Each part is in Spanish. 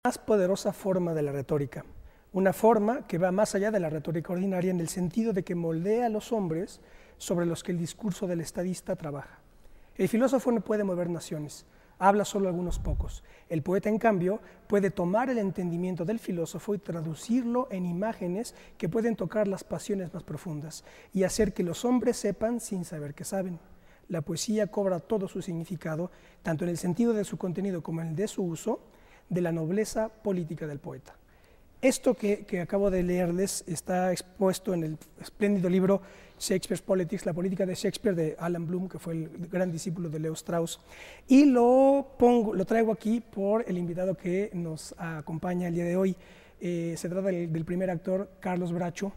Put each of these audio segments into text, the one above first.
Más poderosa forma de la retórica, una forma que va más allá de la retórica ordinaria en el sentido de que moldea a los hombres sobre los que el discurso del estadista trabaja. El filósofo no puede mover naciones, habla solo algunos pocos. El poeta, en cambio, puede tomar el entendimiento del filósofo y traducirlo en imágenes que pueden tocar las pasiones más profundas y hacer que los hombres sepan sin saber que saben. La poesía cobra todo su significado, tanto en el sentido de su contenido como en el de su uso, de la nobleza política del poeta. Esto que acabo de leerles está expuesto en el espléndido libro Shakespeare's Politics, la política de Shakespeare, de Alan Bloom, que fue el gran discípulo de Leo Strauss, y lo traigo aquí por el invitado que nos acompaña el día de hoy. Se trata del primer actor, Carlos Bracho,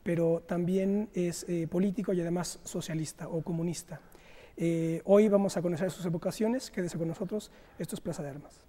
pero también es político y además socialista o comunista. Hoy vamos a conocer sus evocaciones. Quédese con nosotros, esto es Plaza de Armas.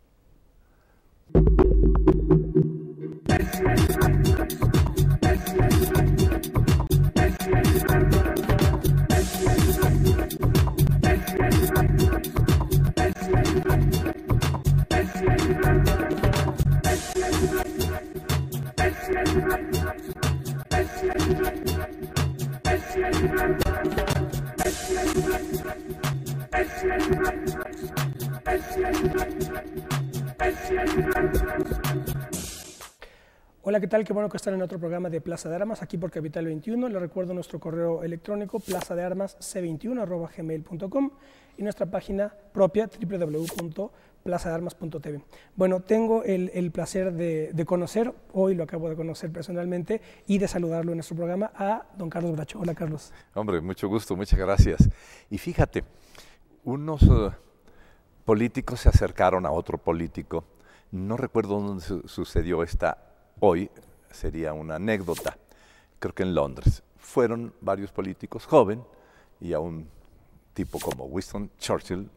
Hola, ¿qué tal? Qué bueno que están en otro programa de Plaza de Armas, aquí por Capital 21. Les recuerdo nuestro correo electrónico plazadearmasc21@gmail.com y nuestra página propia www.plazadearmas.tv. Bueno, tengo el placer de conocer, hoy lo acabo de conocer personalmente, y de saludarlo en nuestro programa a don Carlos Bracho. Hola, Carlos. Hombre, mucho gusto, muchas gracias. Y fíjate, unos políticos se acercaron a otro político, no recuerdo dónde sucedió esta. Hoy sería una anécdota, creo que en Londres. Fueron varios políticos jóvenes y a un tipo como Winston Churchill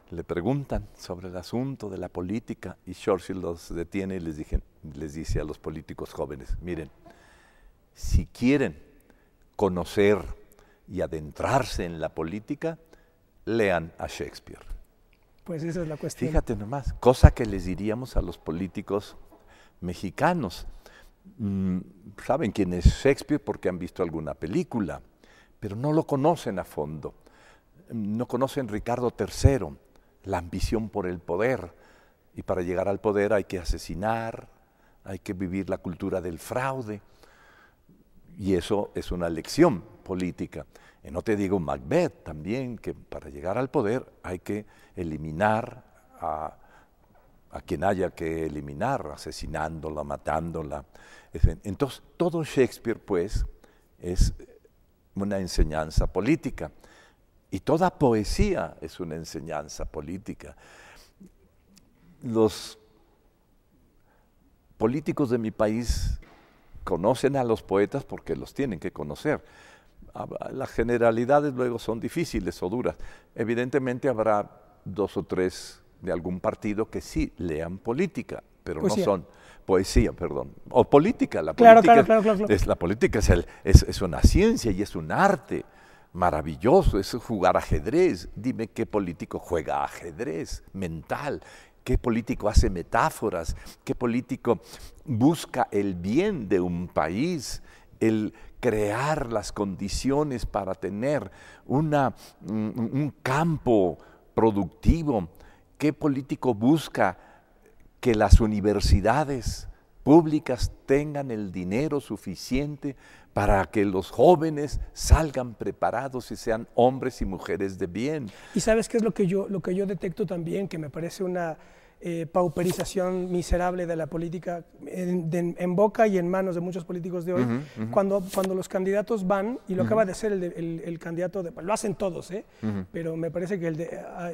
le preguntan sobre el asunto de la política y Churchill los detiene y les dice a los políticos jóvenes, miren, si quieren conocer y adentrarse en la política, lean a Shakespeare. Pues esa es la cuestión. Fíjate nomás, cosa que les diríamos a los políticos mexicanos. Saben quién es Shakespeare porque han visto alguna película, pero no lo conocen a fondo. No conocen Ricardo III, la ambición por el poder. Y para llegar al poder hay que asesinar, hay que vivir la cultura del fraude. Y eso es una lección política. Y no te digo Macbeth también, que para llegar al poder hay que eliminar a quien haya que eliminar, asesinándola, matándola. Entonces, todo Shakespeare, pues, es una enseñanza política. Y toda poesía es una enseñanza política. Los políticos de mi país conocen a los poetas porque los tienen que conocer. Las generalidades luego son difíciles o duras. Evidentemente habrá 2 o 3 de algún partido que sí lean política, pero poesía. No son poesía, perdón, o política. La política, claro. La política es una ciencia y es un arte maravilloso, es jugar ajedrez. Dime qué político juega ajedrez mental, qué político hace metáforas, qué político busca el bien de un país, el crear las condiciones para tener un campo productivo. ¿Qué político busca que las universidades públicas tengan el dinero suficiente para que los jóvenes salgan preparados y sean hombres y mujeres de bien? Y ¿sabes qué es lo que yo detecto también? Que me parece una pauperización miserable de la política en boca y en manos de muchos políticos de hoy. Cuando los candidatos van, y lo acaba de hacer el candidato, lo hacen todos, pero me parece que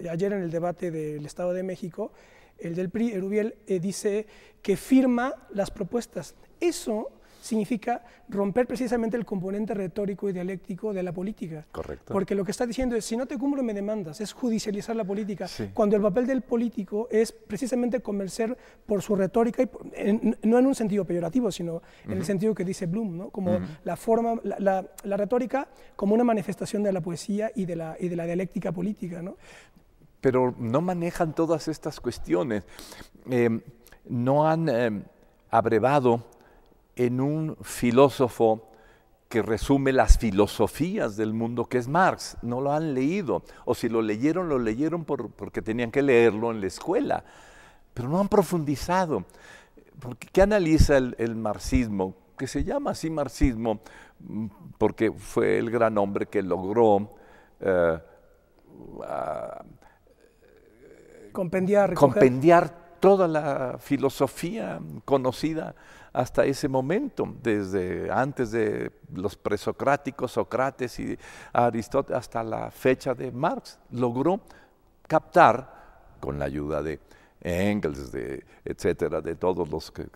ayer en el debate del Estado de México, el del PRI, Erubiel, dice que firma las propuestas. Eso significa romper precisamente el componente retórico y dialéctico de la política. Correcto. Porque lo que está diciendo es, si no te cumplo, me demandas, es judicializar la política, sí. Cuando el papel del político es precisamente convencer por su retórica, y no en un sentido peyorativo, sino en el sentido que dice Bloom, ¿no? Como la forma, la retórica como una manifestación de la poesía y de la dialéctica política, ¿no? Pero no manejan todas estas cuestiones. no han abrevado en un filósofo que resume las filosofías del mundo, que es Marx. No lo han leído, o si lo leyeron porque tenían que leerlo en la escuela, pero no han profundizado. ¿Qué analiza el marxismo? Que se llama así marxismo porque fue el gran hombre que logró compendiar toda la filosofía conocida hasta ese momento, desde antes de los presocráticos, Sócrates y Aristóteles, hasta la fecha de Marx. Logró captar, con la ayuda de Engels, etcétera, de todos los que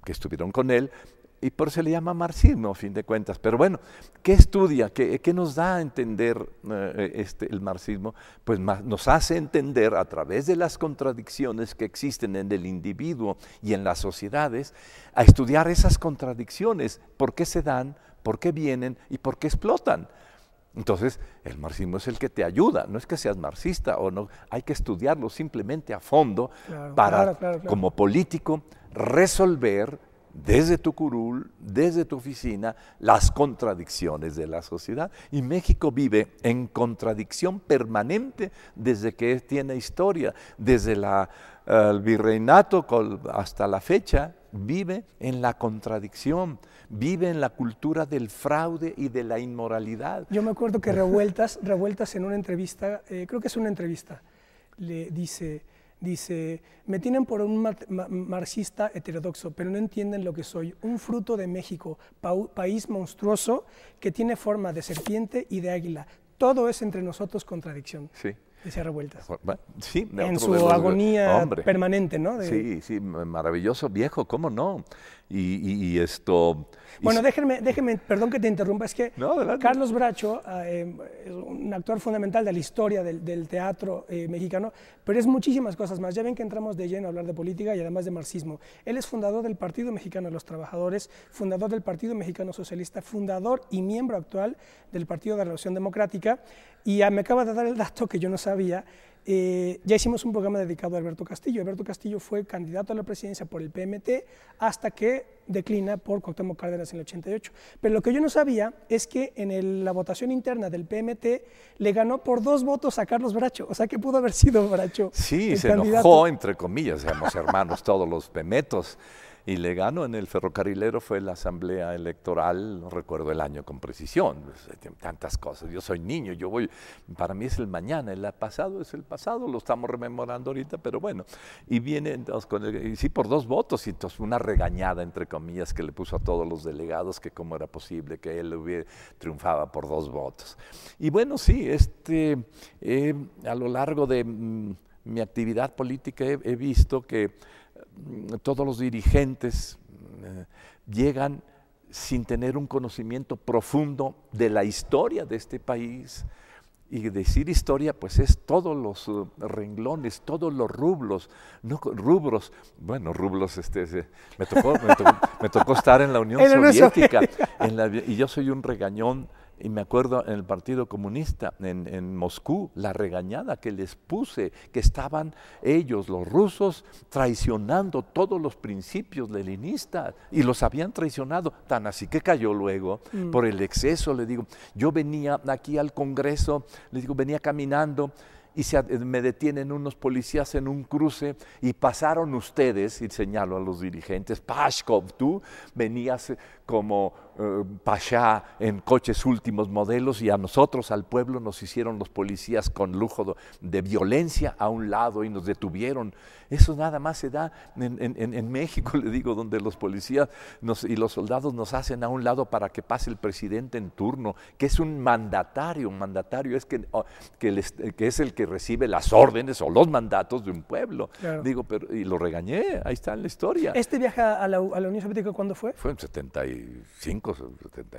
estuvieron con él, y por eso se le llama marxismo, a fin de cuentas. Pero bueno, ¿qué estudia? ¿Qué nos da a entender el marxismo? Pues nos hace entender a través de las contradicciones que existen en el individuo y en las sociedades, a estudiar esas contradicciones, por qué se dan, por qué vienen y por qué explotan. Entonces, el marxismo es el que te ayuda, no es que seas marxista o no, hay que estudiarlo simplemente a fondo para, como político, resolver desde tu curul, desde tu oficina, las contradicciones de la sociedad. Y México vive en contradicción permanente desde que tiene historia, desde el virreinato hasta la fecha, vive en la contradicción, vive en la cultura del fraude y de la inmoralidad. Yo me acuerdo que Revueltas en una entrevista, creo que es una entrevista, le dice, me tienen por un marxista heterodoxo, pero no entienden lo que soy, un fruto de México, país monstruoso que tiene forma de serpiente y de águila. Todo es entre nosotros contradicción. Sí. Decía Revueltas. Bueno, sí, en su agonía permanente, ¿no? Sí, maravilloso viejo, ¿cómo no? Y esto... Bueno, déjeme, perdón que te interrumpa, es que no, Carlos Bracho es un actor fundamental de la historia del teatro mexicano, pero es muchísimas cosas más. Ya ven que entramos de lleno a hablar de política y además de marxismo. Él es fundador del Partido Mexicano de los Trabajadores, fundador del Partido Mexicano Socialista, fundador y miembro actual del Partido de la Revolución Democrática, y me acaba de dar el dato que yo no sabía. Ya hicimos un programa dedicado a Alberto Castillo. Alberto Castillo fue candidato a la presidencia por el PMT hasta que declina por Cuauhtémoc Cárdenas en el 88. Pero lo que yo no sabía es que en la votación interna del PMT le ganó por 2 votos a Carlos Bracho, o sea que pudo haber sido Bracho. Sí, se enojó, entre comillas, éramos hermanos todos los pemetos. Y le ganó en el ferrocarrilero, fue la asamblea electoral, no recuerdo el año con precisión, tantas cosas. Yo soy niño, para mí es el mañana, el pasado es el pasado, lo estamos rememorando ahorita, pero bueno. Y viene entonces, sí, por 2 votos, y entonces una regañada, entre comillas, que le puso a todos los delegados, que cómo era posible que él triunfaba por 2 votos. Y bueno, sí, a lo largo de mi actividad política he visto que todos los dirigentes llegan sin tener un conocimiento profundo de la historia de este país. Y decir historia, pues es todos los renglones, todos los rubros, bueno, rubros, me tocó estar en la Unión Soviética, y yo soy un regañón. Y me acuerdo en el Partido Comunista, en Moscú, la regañada que les puse, que estaban ellos, los rusos, traicionando todos los principios leninistas, y los habían traicionado, tan así que cayó luego, por el exceso. Le digo, yo venía aquí al Congreso, venía caminando, y me detienen unos policías en un cruce, y pasaron ustedes, y señalo a los dirigentes, Pashkov, tú venías como Pasha en coches últimos modelos, y a nosotros, al pueblo, nos hicieron los policías con lujo de violencia a un lado y nos detuvieron. Eso nada más se da en México, le digo, donde los policías y los soldados nos hacen a un lado para que pase el presidente en turno, que es un mandatario. Un mandatario es que es el que recibe las órdenes o los mandatos de un pueblo. Claro. Digo, y lo regañé, ahí está en la historia. ¿Este viaje a la Unión Soviética cuándo fue? Fue en 75, 70,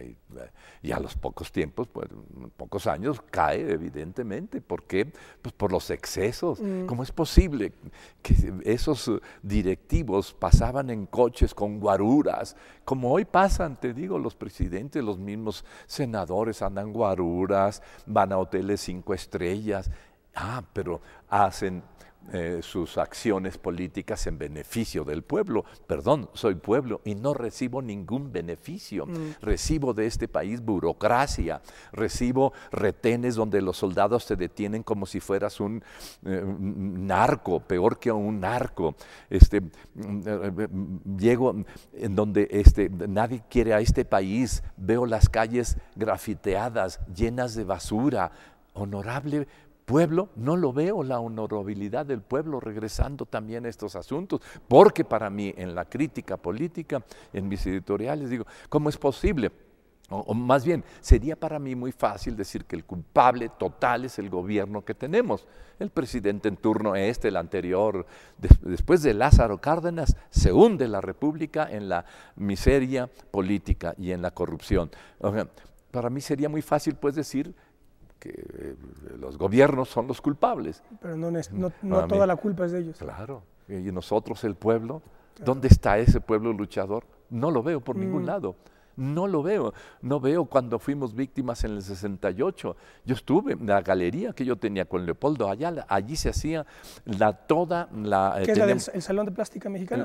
y a los pocos tiempos, pues, pocos años, cae evidentemente. ¿Por qué? Pues por los excesos. ¿Cómo es posible que esos directivos pasaban en coches con guaruras, como hoy pasan, te digo, los presidentes, los mismos senadores andan guaruras, van a hoteles 5 estrellas, pero hacen sus acciones políticas en beneficio del pueblo. Perdón, soy pueblo y no recibo ningún beneficio. Recibo de este país burocracia, recibo retenes donde los soldados te detienen como si fueras un narco, peor que un narco. Llego en donde nadie quiere a este país, veo las calles grafiteadas, llenas de basura. Honorable pueblo, no lo veo la honorabilidad del pueblo regresando también a estos asuntos, porque para mí en la crítica política, en mis editoriales digo, ¿cómo es posible? O más bien, sería para mí muy fácil decir que el culpable total es el gobierno que tenemos. El presidente en turno, el anterior, después de Lázaro Cárdenas, se hunde la República en la miseria política y en la corrupción. O sea, para mí sería muy fácil pues decir que los gobiernos son los culpables. Pero no toda la culpa es de ellos. Claro, y nosotros el pueblo, claro. ¿Dónde está ese pueblo luchador? No lo veo por ningún lado. No lo veo, no veo cuando fuimos víctimas en el 68. Yo estuve en la galería que yo tenía con Leopoldo Ayala, allí se hacía toda la... ¿Qué es el Salón de Plástica Mexicana?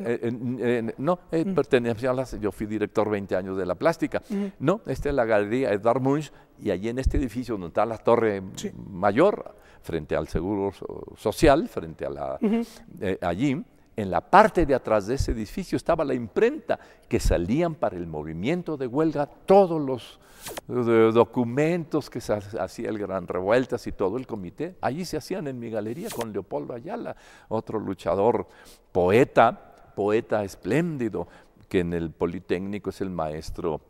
Pertenecía yo fui director 20 años de la plástica. No, esta es la galería Edvard Munch, y allí en este edificio donde está la Torre Mayor, frente al Seguro Social, frente a la... allí, en la parte de atrás de ese edificio estaba la imprenta, que salían para el movimiento de huelga todos los documentos que se hacía el Gran Revueltas y todo el comité. Allí se hacían en mi galería con Leopoldo Ayala, otro luchador, poeta espléndido, que en el Politécnico es el maestro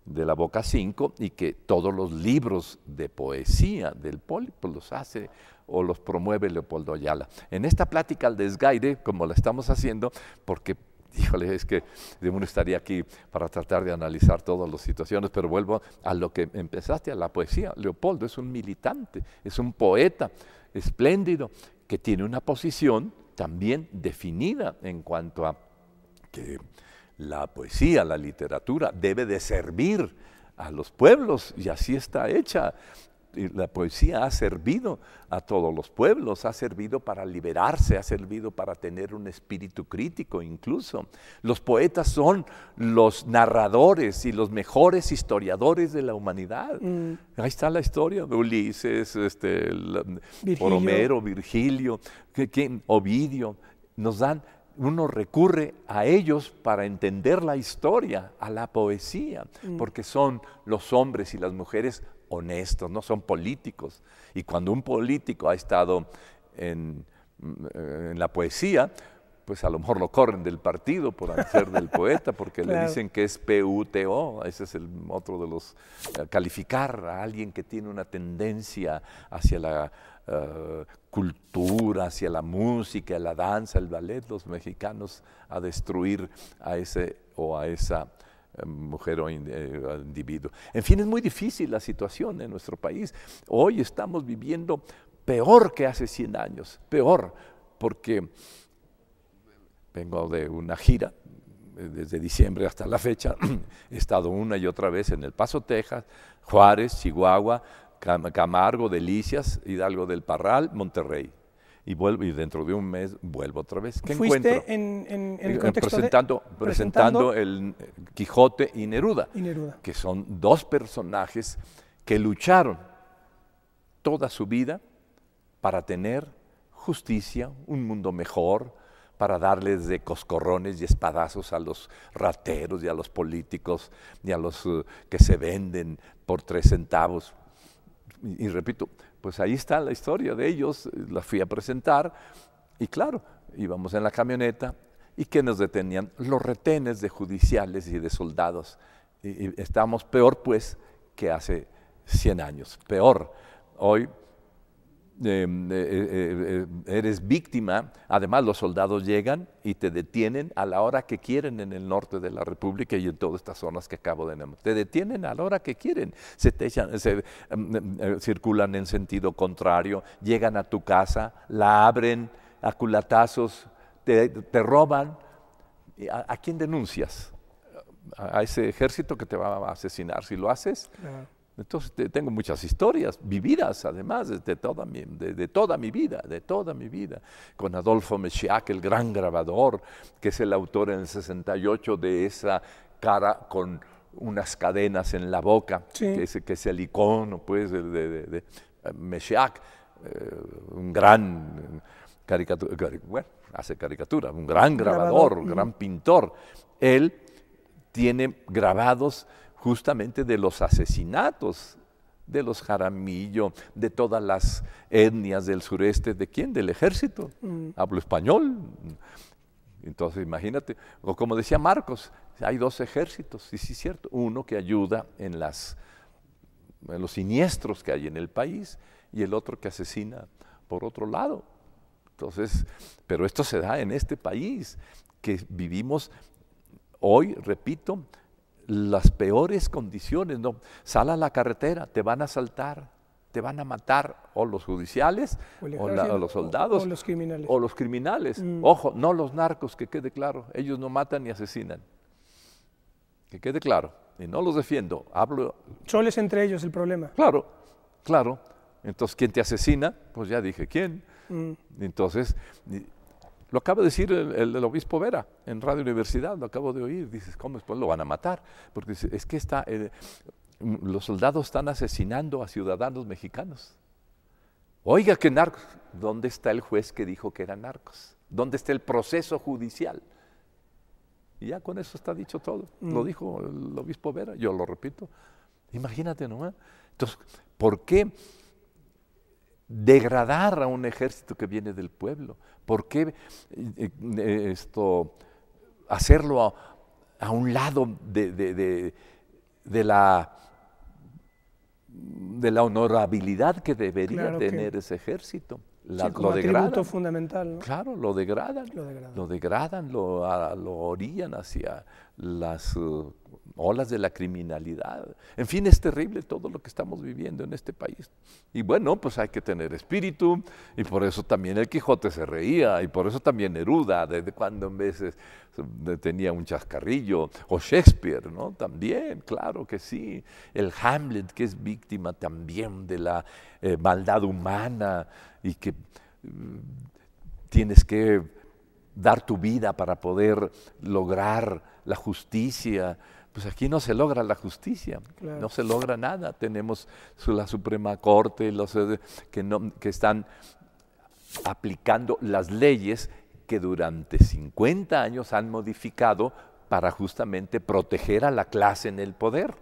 de la Boca 5 y que todos los libros de poesía del Poli pues los hace o los promueve Leopoldo Ayala. En esta plática al desgaire, como la estamos haciendo, porque, híjole, es que uno estaría aquí para tratar de analizar todas las situaciones, pero vuelvo a lo que empezaste, a la poesía. Leopoldo es un militante, es un poeta espléndido, que tiene una posición también definida en cuanto a que la poesía, la literatura, debe de servir a los pueblos, y así está hecha. Y la poesía ha servido a todos los pueblos, ha servido para liberarse, ha servido para tener un espíritu crítico incluso. Los poetas son los narradores y los mejores historiadores de la humanidad. Ahí está la historia de Ulises, Homero, Virgilio, Ovidio, nos dan... Uno recurre a ellos para entender la historia, a la poesía, porque son los hombres y las mujeres honestos, no son políticos. Y cuando un político ha estado en la poesía, pues a lo mejor lo corren del partido por hacer del poeta, porque claro, le dicen que es PUTO, ese es otro de los... calificar a alguien que tiene una tendencia hacia la cultura, hacia la música, la danza, el ballet, los mexicanos, a destruir a ese o a esa mujer o individuo. En fin, es muy difícil la situación en nuestro país. Hoy estamos viviendo peor que hace 100 años, peor, porque vengo de una gira, desde diciembre hasta la fecha, he estado una y otra vez en El Paso, Texas, Juárez, Chihuahua, Camargo, Delicias, Hidalgo del Parral, Monterrey. Y vuelvo, y dentro de un mes vuelvo otra vez. ¿Qué ¿Fuiste encuentro? en el contexto presentando el Quijote y Neruda, Neruda, que son dos personajes que lucharon toda su vida para tener justicia, un mundo mejor, para darles de coscorrones y espadazos a los rateros y a los políticos y a los que se venden por 3 centavos. Y repito, pues ahí está la historia de ellos, la fui a presentar y claro, íbamos en la camioneta y ¿qué nos detenían? Los retenes de judiciales y de soldados. Y estábamos peor pues que hace 100 años, peor. Hoy eres víctima, además los soldados llegan y te detienen a la hora que quieren en el norte de la República y en todas estas zonas que acabo de nombrar. Te detienen a la hora que quieren, circulan en sentido contrario, llegan a tu casa, la abren a culatazos, te roban. ¿A quién denuncias? A ese ejército que te va a asesinar. Si lo haces, Entonces tengo muchas historias vividas, además, de toda mi vida, con Adolfo Mesías, el gran grabador, que es el autor en el 68 de esa cara con unas cadenas en la boca, Sí. que es el icono, pues, de Mesías, un gran hace caricatura, un gran grabador, un gran pintor. Él tiene grabados justamente de los asesinatos de los Jaramillo, de todas las etnias del sureste. ¿De quién? Del ejército. Hablo español. Entonces, imagínate, o como decía Marcos, hay dos ejércitos, y sí es cierto, uno que ayuda en los siniestros que hay en el país y el otro que asesina por otro lado. Entonces, pero esto se da en este país, que vivimos hoy, repito, las peores condiciones. No, sal a la carretera, te van a asaltar, te van a matar, o los judiciales, o los soldados, o los criminales. O los criminales. Ojo, no los narcos, que quede claro, ellos no matan ni asesinan. Que quede claro, y no los defiendo, hablo... Solo es entre ellos el problema. Claro, claro. Entonces, ¿quién te asesina? Pues ya dije, ¿quién? Entonces, lo acaba de decir el obispo Vera en Radio Universidad, lo acabo de oír. Dices, ¿cómo después lo van a matar? Porque es que los soldados están asesinando a ciudadanos mexicanos. Oiga, ¿qué narcos? ¿Dónde está el juez que dijo que eran narcos? ¿Dónde está el proceso judicial? Y ya con eso está dicho todo. Lo dijo el obispo Vera, yo lo repito. Imagínate nomás. Entonces, ¿por qué degradar a un ejército que viene del pueblo? ¿Por qué hacerlo a un lado de la honorabilidad que debería tener ese ejército? Como atributo fundamental, ¿no? Claro, lo degradan, lo orillan hacia las olas de la criminalidad. En fin, es terrible todo lo que estamos viviendo en este país. Y bueno, pues hay que tener espíritu, y por eso también el Quijote se reía, y por eso también Neruda, desde cuando en veces tenía un chascarrillo, o Shakespeare, ¿no? También, claro que sí. El Hamlet, que es víctima también de la maldad humana, y que tienes que dar tu vida para poder lograr la justicia. Pues aquí no se logra la justicia, claro. No se logra nada. Tenemos la Suprema Corte, que están aplicando las leyes que durante 50 años han modificado para justamente proteger a la clase en el poder.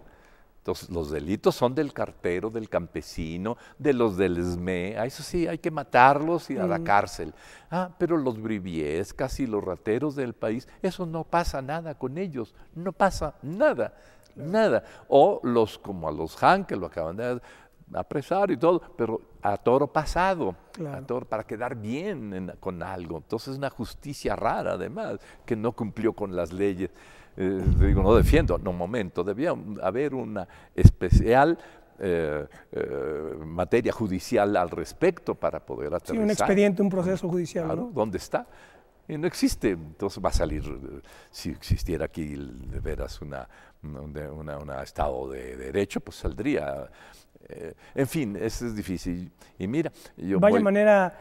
Entonces, los delitos son del cartero, del campesino, de los del SME. A eso sí, hay que matarlos y a la cárcel. Pero los briviescas y los rateros del país, eso no pasa nada con ellos. No pasa nada, nada. O como a los Han, que lo acaban de apresar y todo, pero a toro pasado, para quedar bien con algo. Entonces, es una justicia rara, además, que no cumplió con las leyes. Digo, no defiendo, no, un momento, debía haber una especial materia judicial al respecto para poder aterrizar. Sí, un expediente, un proceso judicial, claro, ¿no? ¿Dónde está? Y no existe. Entonces va a salir, si existiera aquí de veras un Estado de Derecho, pues saldría. En fin, eso es difícil. Y mira, Vaya manera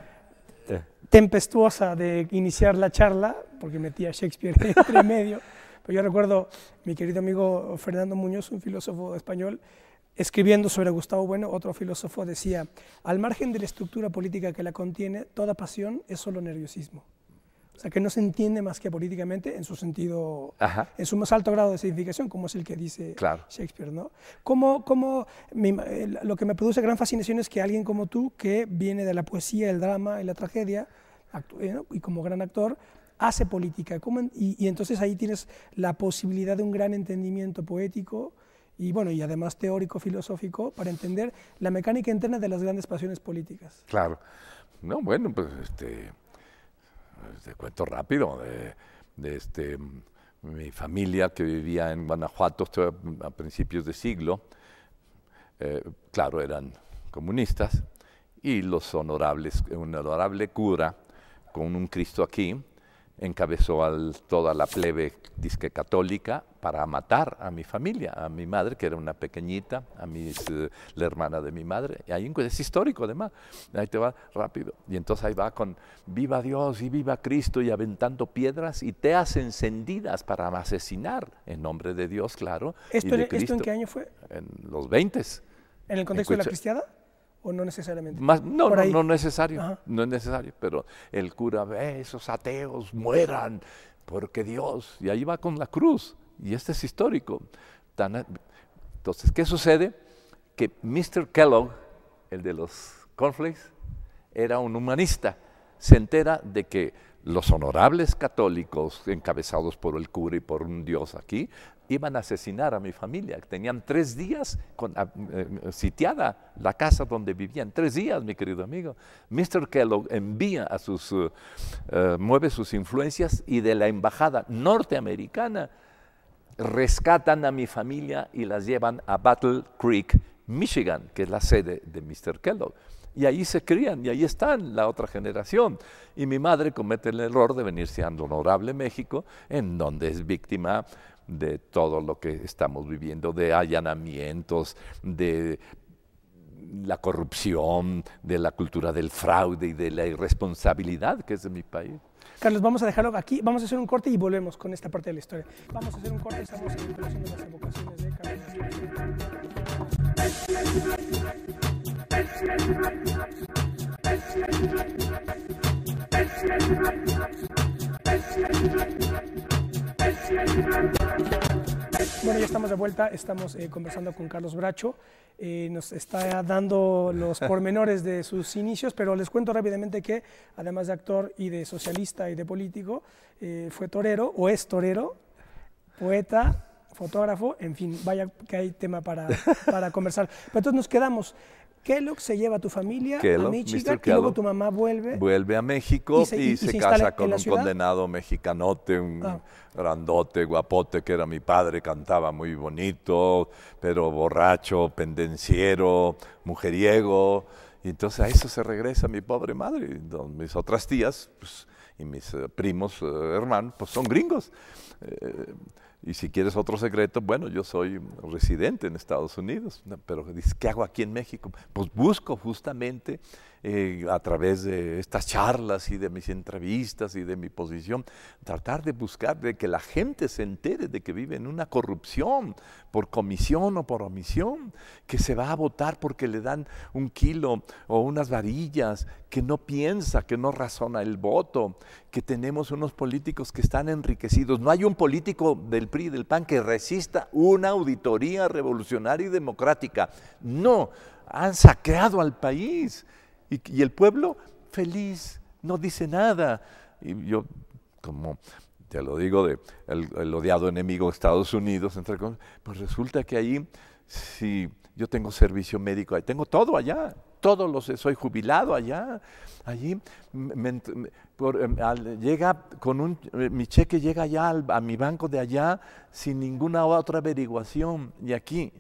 tempestuosa de iniciar la charla, porque metí a Shakespeare entre medio. Pero yo recuerdo mi querido amigo Fernando Muñoz, un filósofo español, escribiendo sobre Gustavo Bueno, otro filósofo, decía: al margen de la estructura política que la contiene, toda pasión es solo nerviosismo. O sea, que no se entiende más que políticamente en su sentido, en su más alto grado de significación, como es el que dice Shakespeare, ¿no? Lo que me produce gran fascinación es que alguien como tú, que viene de la poesía, el drama y la tragedia, y como gran actor, hace política, y entonces ahí tienes la posibilidad de un gran entendimiento poético y además teórico, filosófico, para entender la mecánica interna de las grandes pasiones políticas. Claro. No, bueno, pues te cuento rápido de mi familia que vivía en Guanajuato a principios de siglo, claro, eran comunistas, y un honorable cura con un Cristo aquí, encabezó a toda la plebe disque católica para matar a mi familia, a mi madre, que era una pequeñita, la hermana de mi madre. Y ahí es histórico, además. Ahí te va rápido. Y entonces ahí va con viva Dios y viva Cristo y aventando piedras y teas encendidas para asesinar en nombre de Dios, claro. ¿Esto en qué año fue? En los 20s. ¿En el contexto de la cristiada? ¿O no necesariamente? No necesario, no es necesario, pero el cura ve, esos ateos mueran, porque Dios, y ahí va con la cruz, y este es histórico. Entonces, ¿qué sucede? Que Mr. Kellogg, el de los cornflakes, era un humanista, se entera de que los honorables católicos, encabezados por el cura y por un Dios aquí, iban a asesinar a mi familia. Tenían 3 días sitiada la casa donde vivían. 3 días, mi querido amigo. Mr. Kellogg envía a mueve sus influencias y de la embajada norteamericana rescatan a mi familia y las llevan a Battle Creek, Michigan, que es la sede de Mr. Kellogg. Y ahí se crían, y ahí están la otra generación. Y mi madre comete el error de venirse a Honorable México, en donde es víctima de todo lo que estamos viviendo, de allanamientos, de la corrupción, de la cultura del fraude y de la irresponsabilidad que es de mi país. Carlos, vamos a dejarlo aquí, vamos a hacer un corte y volvemos con esta parte de la historia. Vamos a hacer un corte, estamos en la introducción de las evocaciones de Carlos. Bueno, ya estamos de vuelta, estamos conversando con Carlos Bracho, nos está dando los pormenores de sus inicios, pero les cuento rápidamente que además de actor y de socialista y de político, fue torero o es torero, poeta, fotógrafo, en fin, vaya que hay tema para conversar. Pero entonces nos quedamos. Kellogg se lleva a tu familia a Michigan y luego tu mamá vuelve a México y se casa con un condenado mexicanote, un grandote, guapote, que era mi padre, cantaba muy bonito, pero borracho, pendenciero, mujeriego. Y entonces a eso se regresa mi pobre madre. Mis otras tías pues, y mis primos, hermanos, pues son gringos. Y si quieres otro secreto, bueno, yo soy residente en Estados Unidos, pero dices, ¿qué hago aquí en México? Pues busco justamente a través de estas charlas y de mis entrevistas y de mi posición, tratar de buscar de que la gente se entere de que vive en una corrupción por comisión o por omisión, que se va a votar porque le dan 1 kilo o unas varillas, que no piensa, que no razona el voto, que tenemos unos políticos que están enriquecidos. No hay un político del PRI y del PAN que resista una auditoría revolucionaria y democrática. No, han saqueado al país. Y el pueblo feliz, no dice nada. Y yo, como te lo digo, el odiado enemigo de Estados Unidos, pues resulta que ahí, si yo tengo servicio médico, tengo todo allá, soy jubilado allá. Allí llega con mi cheque llega allá a mi banco de allá sin ninguna otra averiguación. Y aquí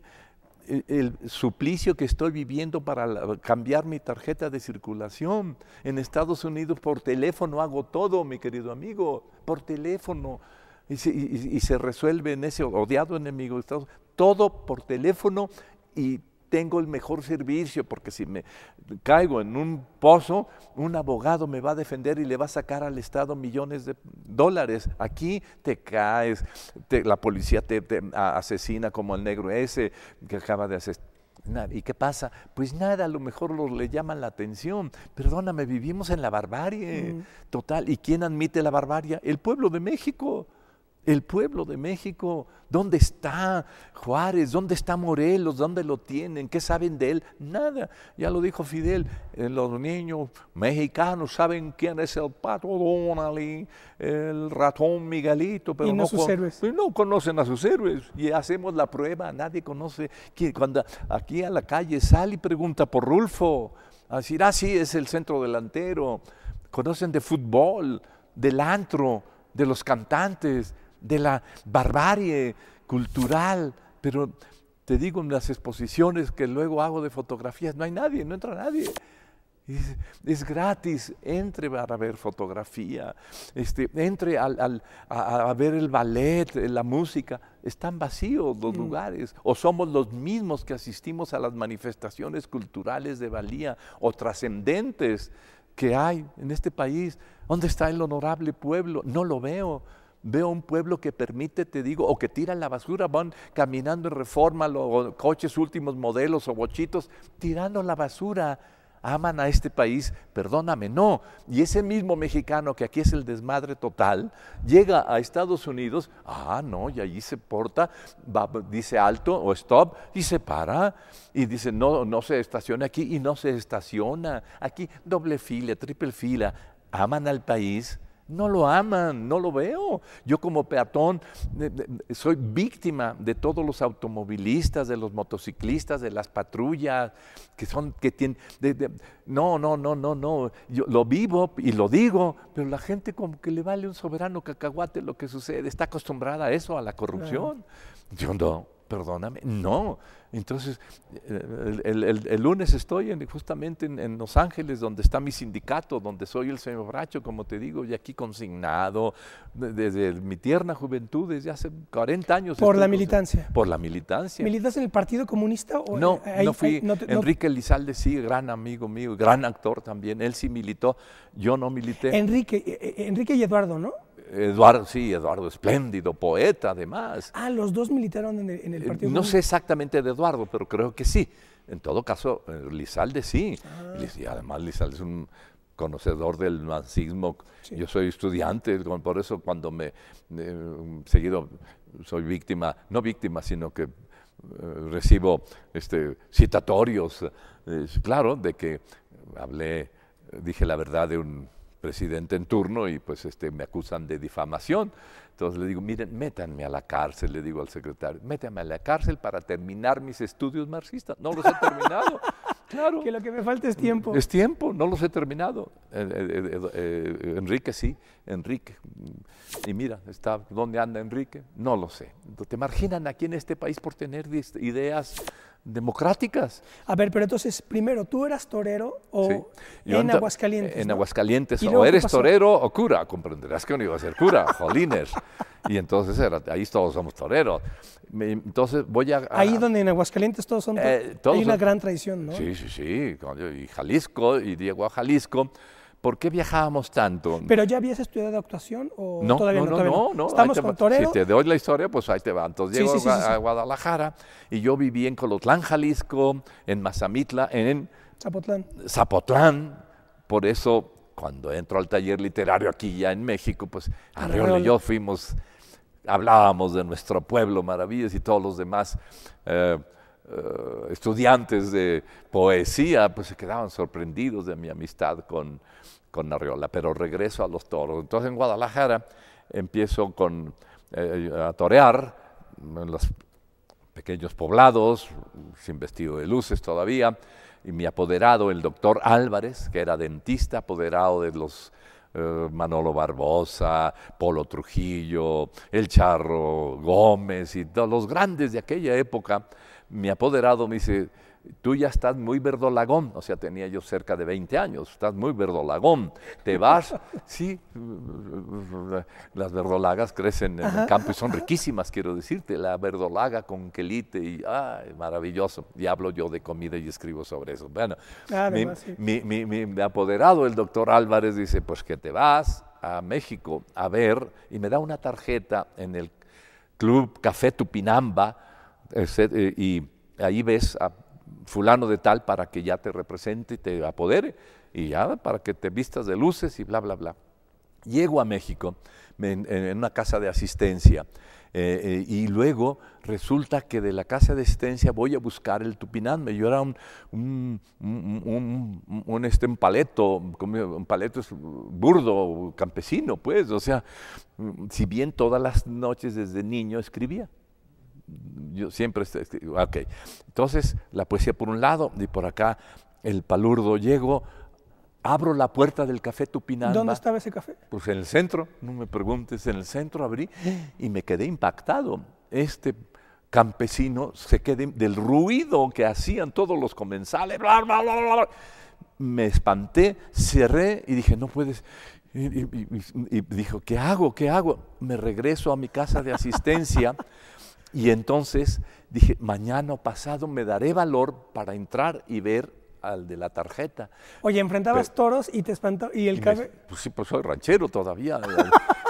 el suplicio que estoy viviendo para cambiar mi tarjeta de circulación. En Estados Unidos por teléfono hago todo, mi querido amigo, por teléfono. Y se resuelve en ese odiado enemigo de Estados Unidos, todo por teléfono y tengo el mejor servicio, porque si me caigo en un pozo, un abogado me va a defender y le va a sacar al Estado millones de dólares. Aquí te caes, la policía te asesina como el negro ese que acaba de asesinar. ¿Y qué pasa? Pues nada, a lo mejor le llaman la atención. Perdóname, vivimos en la barbarie total. ¿Y quién admite la barbarie? El pueblo de México. El pueblo de México, ¿dónde está Juárez? ¿Dónde está Morelos? ¿Dónde lo tienen? ¿Qué saben de él? Nada. Ya lo dijo Fidel, los niños mexicanos saben quién es el Pato Donald y el ratón Miguelito, pero no sus héroes. No conocen a sus héroes. Y hacemos la prueba, nadie conoce. Cuando aquí a la calle sale y pregunta por Rulfo, a decir, sí, es el centro delantero. Conocen de fútbol, del antro, de los cantantes, de la barbarie cultural, pero te digo, en las exposiciones que luego hago de fotografías, no hay nadie, no entra nadie. Es gratis, entre para ver fotografía, entre a ver el ballet, la música. Están vacíos los lugares, o somos los mismos que asistimos a las manifestaciones culturales de valía o trascendentes que hay en este país. ¿Dónde está el honorable pueblo? No lo veo. Veo un pueblo que permite, te digo, o que tiran la basura, van caminando en Reforma, o coches últimos modelos o bochitos, tirando la basura. Aman a este país, perdóname, no. Y ese mismo mexicano que aquí es el desmadre total, llega a Estados Unidos, no, y allí se porta, dice alto o stop, y se para, y dice no se estaciona aquí, y no se estaciona. Aquí doble fila, triple fila. Aman al país. No lo aman, no lo veo. Yo como peatón soy víctima de todos los automovilistas, de los motociclistas, de las patrullas, que tienen... No. Yo lo vivo y lo digo, pero la gente como que le vale un soberano cacahuate lo que sucede. Está acostumbrada a eso, a la corrupción. Yo no, perdóname, no. Entonces, el lunes estoy justamente en Los Ángeles, donde está mi sindicato, donde soy el señor Bracho, como te digo, y aquí consignado desde mi tierna juventud, desde hace 40 años. ¿Por la militancia? Por la militancia. ¿Militas en el Partido Comunista? O no fui. Enrique Elizalde sí, gran amigo mío, gran actor también. Él sí militó, yo no milité. Enrique y Eduardo, ¿no? Eduardo, espléndido, poeta además. Los dos militaron en el Partido Comunista. No sé exactamente de Eduardo, pero creo que sí. En todo caso, Elizalde sí. Y además Elizalde es un conocedor del marxismo. Sí. Yo soy estudiante, por eso cuando seguido soy víctima, no víctima, sino que recibo citatorios, claro, de que dije la verdad de un presidente en turno y pues me acusan de difamación. Entonces le digo, miren, métanme a la cárcel, le digo al secretario, métanme a la cárcel para terminar mis estudios marxistas. No los he terminado, claro. Que lo que me falta es tiempo. Es tiempo, no los he terminado. Enrique sí, Enrique. Y mira, ¿dónde anda Enrique? No lo sé. ¿Te marginan aquí en este país por tener ideas democráticas? A ver, pero entonces, primero, ¿tú eras torero o en Aguascalientes? En Aguascalientes, o eres torero o cura. Comprenderás que no iba a ser cura, jolines. Y entonces ahí todos somos toreros. Entonces ahí donde en Aguascalientes todos son todos hay una gran tradición, ¿no? Sí. Y Jalisco, y llego a Jalisco. ¿Por qué viajábamos tanto? ¿Pero ya habías estudiado actuación o no, todavía no? Estamos con torero. Si te doy la historia, pues ahí te va. Entonces llego a Guadalajara y yo viví en Colotlán, Jalisco, en Mazamitla, en Zapotlán. Por eso, cuando entro al taller literario aquí ya en México, pues Arreola y yo hablábamos de nuestro pueblo, maravillas, y todos los demás estudiantes de poesía, pues se quedaban sorprendidos de mi amistad con Arreola, pero regreso a los toros. Entonces en Guadalajara empiezo a torear en los pequeños poblados, sin vestido de luces todavía, y mi apoderado, el doctor Álvarez, que era dentista, apoderado de los Manolo Barbosa, Polo Trujillo, El Charro Gómez y todos los grandes de aquella época, mi apoderado me dice, tú ya estás muy verdolagón, o sea, tenía yo cerca de 20 años, estás muy verdolagón, te vas, sí, las verdolagas crecen en el campo y son riquísimas, quiero decirte, la verdolaga con quelite, y maravilloso, y hablo yo de comida y escribo sobre eso. Bueno, mi apoderado, el doctor Álvarez, dice, pues que te vas a México a ver, y me da una tarjeta en el Club Café Tupinamba, y ahí ves a fulano de tal para que ya te represente y te apodere, y ya para que te vistas de luces y bla, bla, bla. Llego a México en una casa de asistencia y luego resulta que de la casa de asistencia voy a buscar el Tupinambe. Yo era un paleto es burdo, campesino, pues, o sea, si bien todas las noches desde niño escribía. Yo siempre, ok. Entonces, la poesía por un lado y por acá el palurdo. Llego, abro la puerta del Café Tupinamba. ¿Dónde estaba ese café? Pues en el centro, no me preguntes, en el centro abrí y me quedé impactado. Este campesino se quedó del ruido que hacían todos los comensales, bla, bla, bla, bla. me espanté, cerré y dije, no puedes. Y dijo, ¿qué hago? ¿Qué hago? Me regreso a mi casa de asistencia y entonces dije, mañana o pasado me daré valor para entrar y ver al de la tarjeta. Oye, enfrentabas toros y te espantó, y el cabello... Pues sí, pues soy ranchero todavía.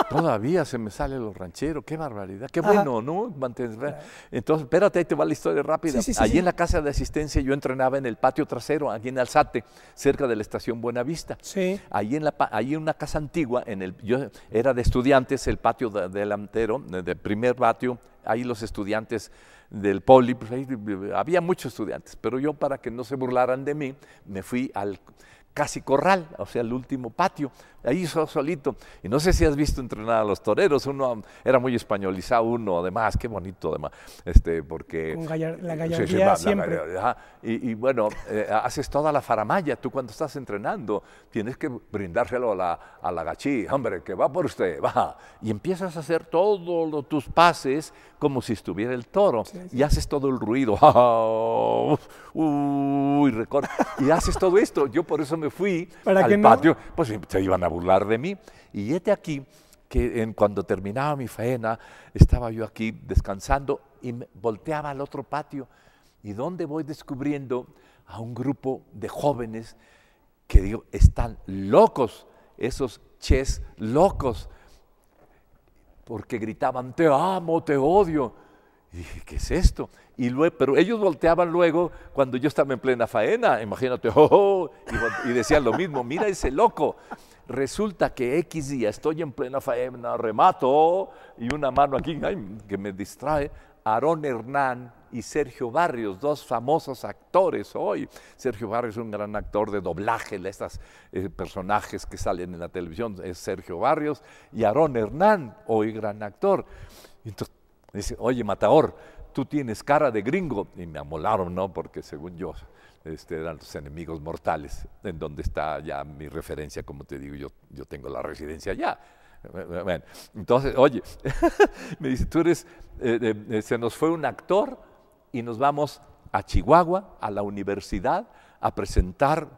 Todavía se me sale lo ranchero, qué barbaridad, qué bueno, ¿no? Entonces, espérate, ahí te va la historia rápida. Allí en la casa de asistencia yo entrenaba en el patio trasero, aquí en Alzate, cerca de la estación Buenavista. Sí. Allí en una casa antigua, yo era de estudiantes, el patio delantero, del primer patio, ahí los estudiantes del poli, pues ahí había muchos estudiantes, pero yo, para que no se burlaran de mí, me fui al casi corral, o sea, el último patio, ahí solito. Y no sé si has visto entrenar a los toreros, uno era muy españolizado, uno además, qué bonito además, porque... Con la gallardía siempre. Y bueno, haces toda la faramalla, tú cuando estás entrenando tienes que brindárselo a la gachí, hombre, que va por usted, va. Y empiezas a hacer todos tus pases como si estuviera el toro, y haces todo el ruido, y haces todo esto. Yo por eso me fui al patio, pues se iban a burlar de mí. Y aquí que cuando terminaba mi faena, estaba yo aquí descansando y me volteaba al otro patio. ¿Y dónde voy descubriendo a un grupo de jóvenes que digo, están locos, esos ches locos? Porque gritaban, te amo, te odio. Y dije, ¿qué es esto? Pero ellos volteaban luego cuando yo estaba en plena faena, imagínate, y decían lo mismo, mira ese loco. Resulta que X día estoy en plena faena, remato, y una mano aquí que me distrae, Aarón Hernán y Sergio Barrios, dos famosos actores hoy. Sergio Barrios es un gran actor de doblaje, estos personajes que salen en la televisión, es Sergio Barrios, y Aarón Hernán, hoy gran actor. Y entonces dice, oye, Matador, tú tienes cara de gringo. Y me amolaron, ¿no? Porque según yo, eran los enemigos mortales, en donde está ya mi referencia, como te digo, yo tengo la residencia allá. Bueno, entonces, oye, me dice, tú eres, se nos fue un actor y nos vamos a Chihuahua, a la universidad, a presentar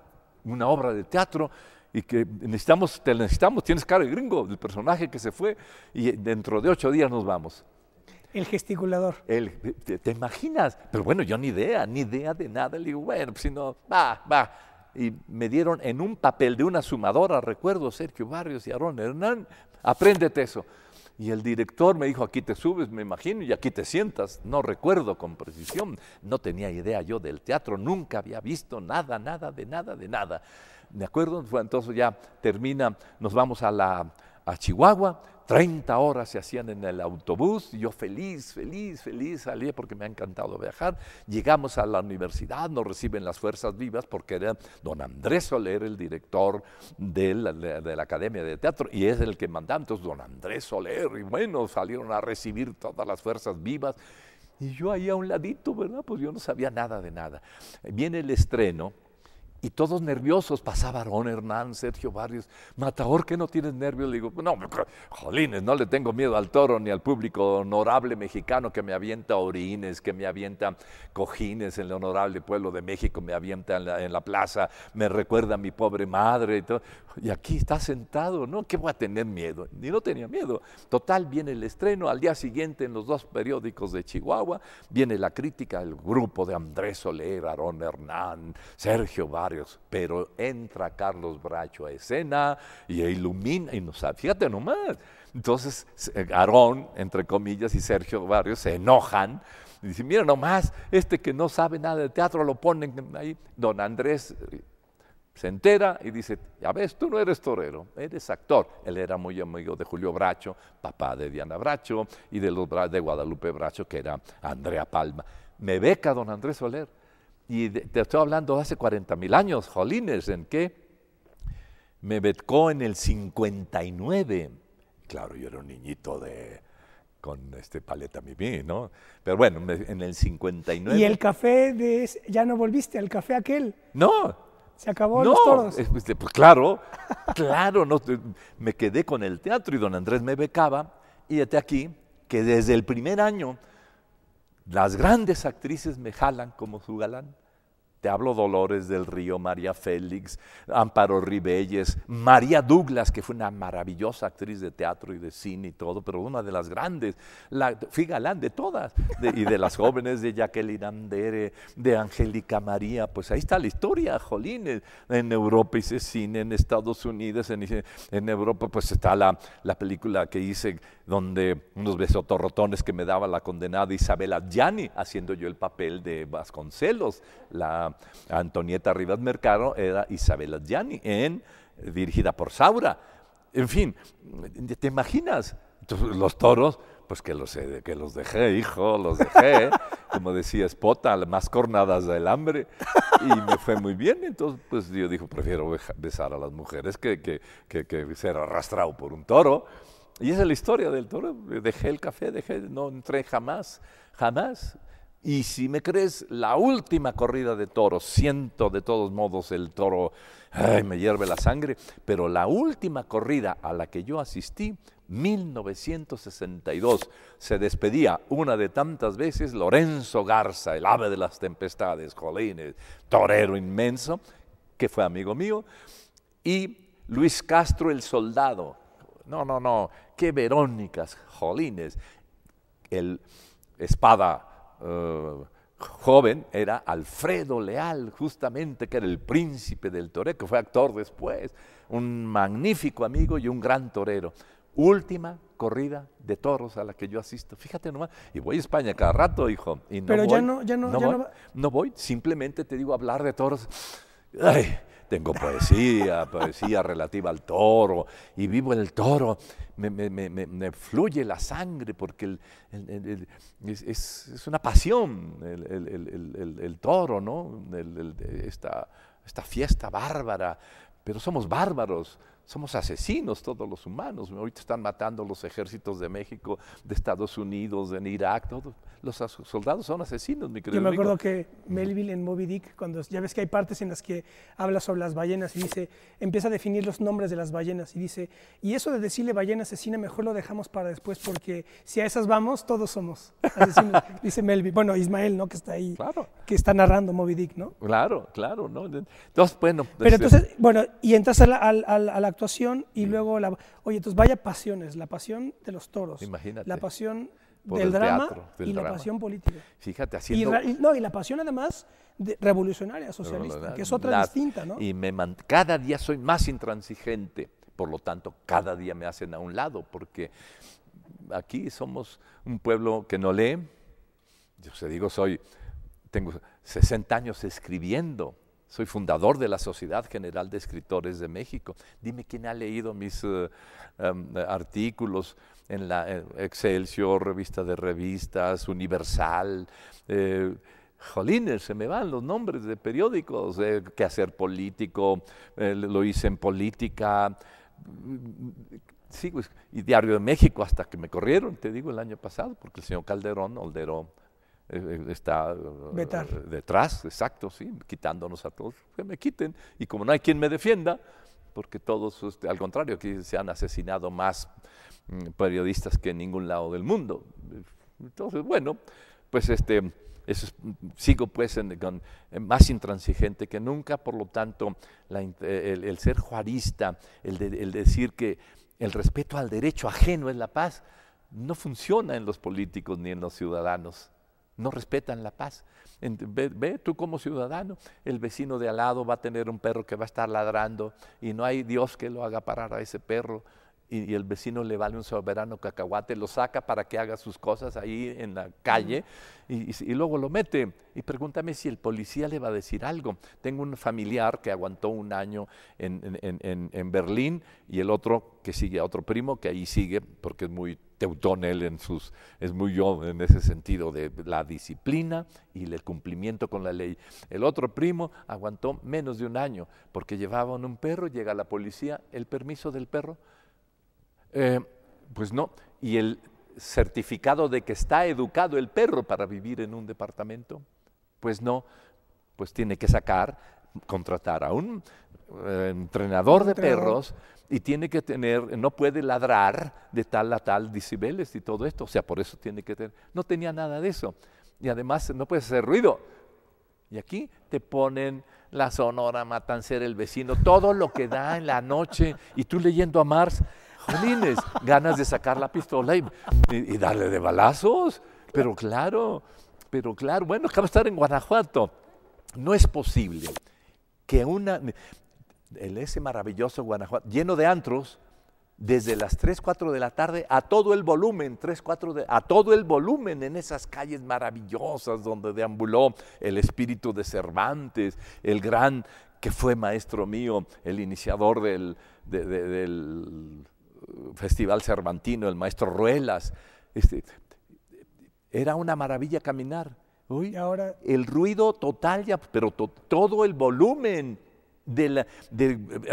una obra de teatro y que te necesitamos, tienes cara de gringo, del personaje que se fue, y dentro de 8 días nos vamos. El gesticulador. ¿Te imaginas? Pero bueno, yo ni idea de nada. Le digo, bueno, pues si no, va. Y me dieron en un papel de una sumadora, recuerdo, Sergio Barrios y Aarón Hernán, apréndete eso. Y el director me dijo, aquí te subes, me imagino, y aquí te sientas. No recuerdo con precisión, no tenía idea yo del teatro, nunca había visto nada de nada. Me acuerdo, entonces ya termina, nos vamos a Chihuahua, 30 horas se hacían en el autobús, y yo feliz salí porque me ha encantado viajar. Llegamos a la universidad, nos reciben las fuerzas vivas porque era don Andrés Soler el director de la Academia de Teatro y es el que mandaba, entonces don Andrés Soler, y bueno, salieron a recibir todas las fuerzas vivas y yo ahí a un ladito, ¿verdad? Pues yo no sabía nada de nada. Viene el estreno. Y todos nerviosos, pasaba Aarón Hernán, Sergio Barrios, Matador, ¿qué no tienes nervios? Le digo, no, jolines, no le tengo miedo al toro ni al público honorable mexicano que me avienta orines, que me avienta cojines en el honorable pueblo de México, me avienta en la plaza, me recuerda a mi pobre madre y todo. Y aquí está sentado, ¿no? ¿Qué voy a tener miedo? Ni no tenía miedo. Total, viene el estreno, al día siguiente en los 2 periódicos de Chihuahua, viene la crítica, el grupo de Andrés Soler, Aarón Hernán, Sergio Barrios, pero entra Carlos Bracho a escena y ilumina, y nos, fíjate nomás. Entonces, Aarón, entre comillas, y Sergio Barrios se enojan y dicen, mira nomás, que no sabe nada de teatro lo ponen ahí. Don Andrés se entera y dice, ya ves, tú no eres torero, eres actor. Él era muy amigo de Julio Bracho, papá de Diana Bracho, y de Guadalupe Bracho, que era Andrea Palma. Me beca don Andrés Soler. Y te estoy hablando de hace 40,000 años, jolines, ¿en qué? Me becó en el 59. Claro, yo era un niñito con paleta mimí, ¿no? Pero bueno, en el 59. ¿Y el café ya no volviste al café aquel? No. ¿Se acabó los toros? Pues claro, no, me quedé con el teatro y don Andrés me becaba. Y aquí que desde el primer año las grandes actrices me jalan como su galán. te hablo Dolores del Río, María Félix, Amparo Ribelles, María Douglas, que fue una maravillosa actriz de teatro y de cine y todo, pero una de las grandes, fui galán de todas, y de las jóvenes, de Jacqueline Andere, de Angélica María, pues ahí está la historia, jolín, en Europa hice cine, en Estados Unidos, en Europa pues está la película que hice donde unos besotorrotones que me daba la condenada Isabel Adjani, haciendo yo el papel de Vasconcelos. La Antonieta Rivas Mercado era Isabel Adjani, dirigida por Saura. En fin, ¿te imaginas? Entonces, los toros, pues que los dejé, hijo, los dejé, como decía Spota, más cornadas del hambre, y me fue muy bien. Entonces, pues yo dije, prefiero besar a las mujeres que ser arrastrado por un toro. Y esa es la historia del toro. Dejé el café, no entré jamás. Y si me crees, la última corrida de toros, siento de todos modos el toro, me hierve la sangre, pero la última corrida a la que yo asistí, 1962, se despedía una de tantas veces Lorenzo Garza, el ave de las tempestades, jolines, torero inmenso, que fue amigo mío, y Luis Castro, el soldado. No, qué Verónicas, jolines. El espada joven era Alfredo Leal, justamente, que era el príncipe del toreo, que fue actor después, un magnífico amigo y un gran torero. Última corrida de toros a la que yo asisto, fíjate nomás, y voy a España cada rato, hijo, y no pero voy, no voy, simplemente te digo hablar de toros. Ay, tengo poesía relativa al toro, y vivo el toro, me fluye la sangre, porque es una pasión el toro, ¿no? Esta fiesta bárbara, pero somos bárbaros, somos asesinos todos los humanos. Ahorita están matando los ejércitos de México, de Estados Unidos, en Irak, todos los soldados son asesinos, mi querido Yo me acuerdo amigo. que Melville en Moby Dick, cuando ya ves que hay partes en las que habla sobre las ballenas y dice, empieza a definir los nombres de las ballenas y dice, y eso de decirle ballena asesina mejor lo dejamos para después, porque si a esas vamos, todos somos asesinos, dice Melville. Bueno, Ismael, ¿no? Que está ahí, Claro. que está narrando Moby Dick, ¿no? Claro, ¿no? Entonces, bueno. Pero entonces, bueno, y entras a la actuación y luego, oye, entonces vaya pasiones, la pasión de los toros, Imagínate. la pasión Por del el drama teatro, y la pasión política. Fíjate, haciendo... Y la pasión además revolucionaria, socialista, que es otra distinta, ¿no? Y cada día soy más intransigente, por lo tanto, cada día me hacen a un lado, porque aquí somos un pueblo que no lee. Yo te digo, tengo 60 años escribiendo. Soy fundador de la Sociedad General de Escritores de México. Dime quién ha leído mis artículos en la Excelsior, Revista de Revistas, Universal. Jolines, se me van los nombres de periódicos. Quehacer Político, lo hice en Política. Sí, pues, y Diario de México, hasta que me corrieron, te digo, el año pasado, porque el señor Calderón está detrás, exacto, sí, quitándonos a todos, que me quiten, y como no hay quien me defienda, porque todos, al contrario, aquí se han asesinado más periodistas que en ningún lado del mundo. Entonces, bueno, pues sigo pues más intransigente que nunca, por lo tanto, el ser juarista, el decir que el respeto al derecho ajeno es la paz, no funciona en los políticos ni en los ciudadanos. No respetan la paz. Ve tú como ciudadano, el vecino de al lado va a tener un perro que va a estar ladrando y no hay Dios que lo haga parar a ese perro, y el vecino le vale un soberano cacahuate, lo saca para que haga sus cosas ahí en la calle y luego lo mete. Y pregúntame si el policía le va a decir algo. Tengo un familiar que aguantó un año en Berlín, y el otro que sigue, otro primo que ahí sigue, porque es muy teutón él es muy yo en ese sentido de la disciplina y el cumplimiento con la ley. El otro primo aguantó menos de un año porque llevaban un perro, llega la policía, el permiso del perro, pues no, y el certificado de que está educado el perro para vivir en un departamento, pues no, pues tiene que contratar a un entrenador de perros, y tiene que no puede ladrar de tal a tal decibeles y todo esto, o sea, por eso tiene que tener, no tenía nada de eso, y además no puede hacer ruido. Y aquí te ponen la Sonora Matancera, el vecino, todo lo que da en la noche, y tú leyendo a Marx, jolines, ganas de sacar la pistola y darle de balazos. Pero claro, bueno, acabo de estar en Guanajuato. No es posible que ese maravilloso Guanajuato, lleno de antros, desde las 3, 4 de la tarde a todo el volumen, a todo el volumen en esas calles maravillosas donde deambuló el espíritu de Cervantes, el gran que fue maestro mío, el iniciador del Festival Cervantino, el maestro Ruelas. Era una maravilla caminar. Uy, y ahora el ruido total, pero todo el volumen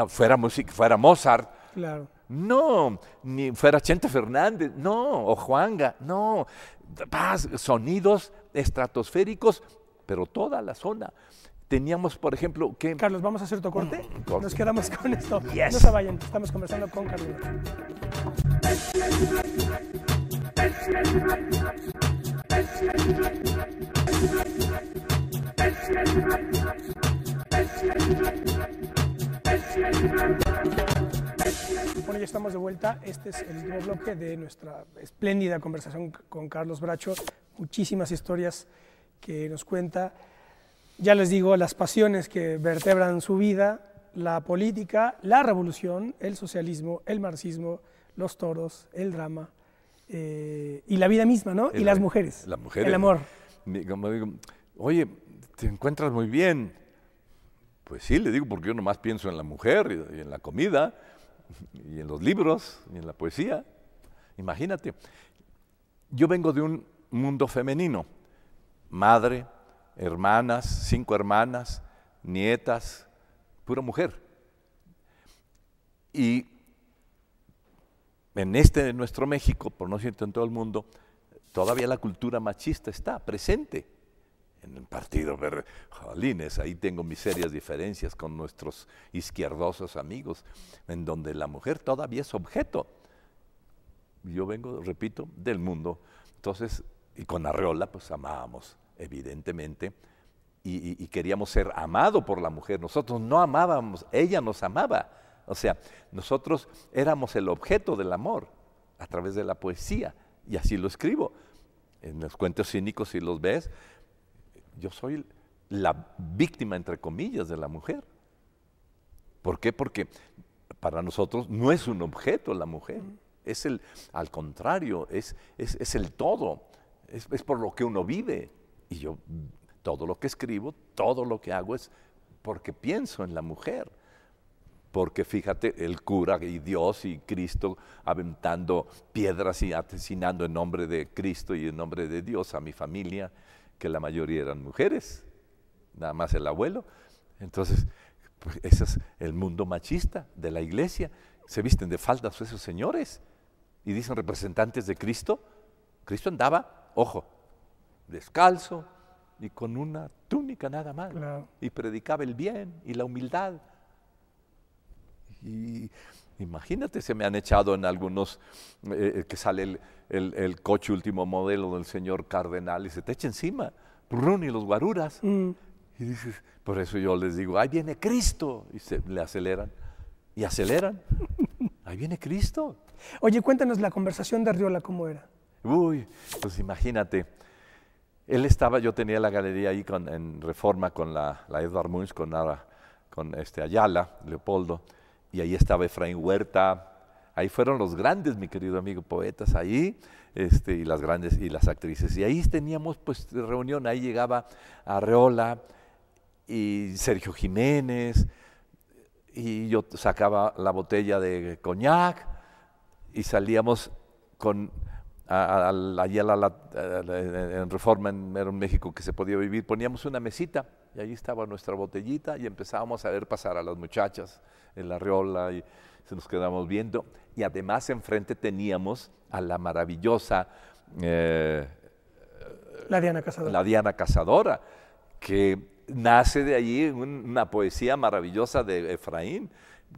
fuera música, fuera Mozart. Claro. No, ni fuera Chente Fernández, no, o Juanga, no, sonidos estratosféricos, pero toda la zona. Teníamos, por ejemplo, que... Carlos, ¿vamos a hacer otro corte? Nos quedamos con esto. Yes. No se vayan, estamos conversando con Carlos. Bueno, ya estamos de vuelta. Este es el último bloque de nuestra espléndida conversación con Carlos Bracho. Muchísimas historias que nos cuenta. Ya les digo, las pasiones que vertebran su vida, la política, la revolución, el socialismo, el marxismo, los toros, el drama y la vida misma, ¿no? Y las mujeres. Las mujeres. El amor. Como digo, oye, ¿te encuentras muy bien? Pues sí, le digo, porque yo nomás pienso en la mujer y en la comida, y en los libros, y en la poesía. Imagínate, yo vengo de un mundo femenino, madre, hermanas, 5 hermanas, nietas, pura mujer. Y en nuestro México, por no decirte en todo el mundo, todavía la cultura machista está presente. En el partido, jolines, ahí tengo mis serias diferencias con nuestros izquierdosos amigos, en donde la mujer todavía es objeto. Yo vengo, repito, del mundo. Entonces, y con Arreola, pues amábamos, evidentemente, y queríamos ser amados por la mujer. Nosotros no amábamos, ella nos amaba. O sea, nosotros éramos el objeto del amor a través de la poesía, y así lo escribo. En los cuentos cínicos, si los ves, yo soy la víctima, entre comillas, de la mujer. ¿Por qué? Porque para nosotros no es un objeto la mujer, es al contrario, es el todo, es por lo que uno vive. Y yo, todo lo que escribo, todo lo que hago es porque pienso en la mujer. Porque fíjate, el cura y Dios y Cristo aventando piedras y asesinando en nombre de Cristo y en nombre de Dios a mi familia, que la mayoría eran mujeres, nada más el abuelo. Entonces, pues ese es el mundo machista de la iglesia. Se visten de faldas esos señores y dicen representantes de Cristo. Cristo andaba, ojo, descalzo y con una túnica nada más. Claro. Y predicaba el bien y la humildad. Y imagínate, se me han echado en algunos, que sale el coche último modelo del señor cardenal y se te echa encima, y los guaruras. Y dices, por eso yo les digo, ahí viene Cristo, y le aceleran, y aceleran, ahí viene Cristo. Oye, cuéntanos la conversación de Arriola, ¿cómo era? Uy, pues imagínate, yo tenía la galería ahí en Reforma con la Edvard Munch, con Ayala, Leopoldo, y ahí estaba Efraín Huerta. Ahí fueron los grandes, mi querido amigo, poetas ahí, y las grandes y las actrices. Y ahí teníamos pues reunión, ahí llegaba Arreola y Sergio Jiménez, y yo sacaba la botella de coñac y salíamos allí en Reforma, en México, que se podía vivir, poníamos una mesita y allí estaba nuestra botellita y empezábamos a ver pasar a las muchachas en la Arreola y se nos quedábamos viendo. Y además enfrente teníamos a la maravillosa la Diana Cazadora. La Diana Cazadora, que nace de allí una poesía maravillosa de Efraín,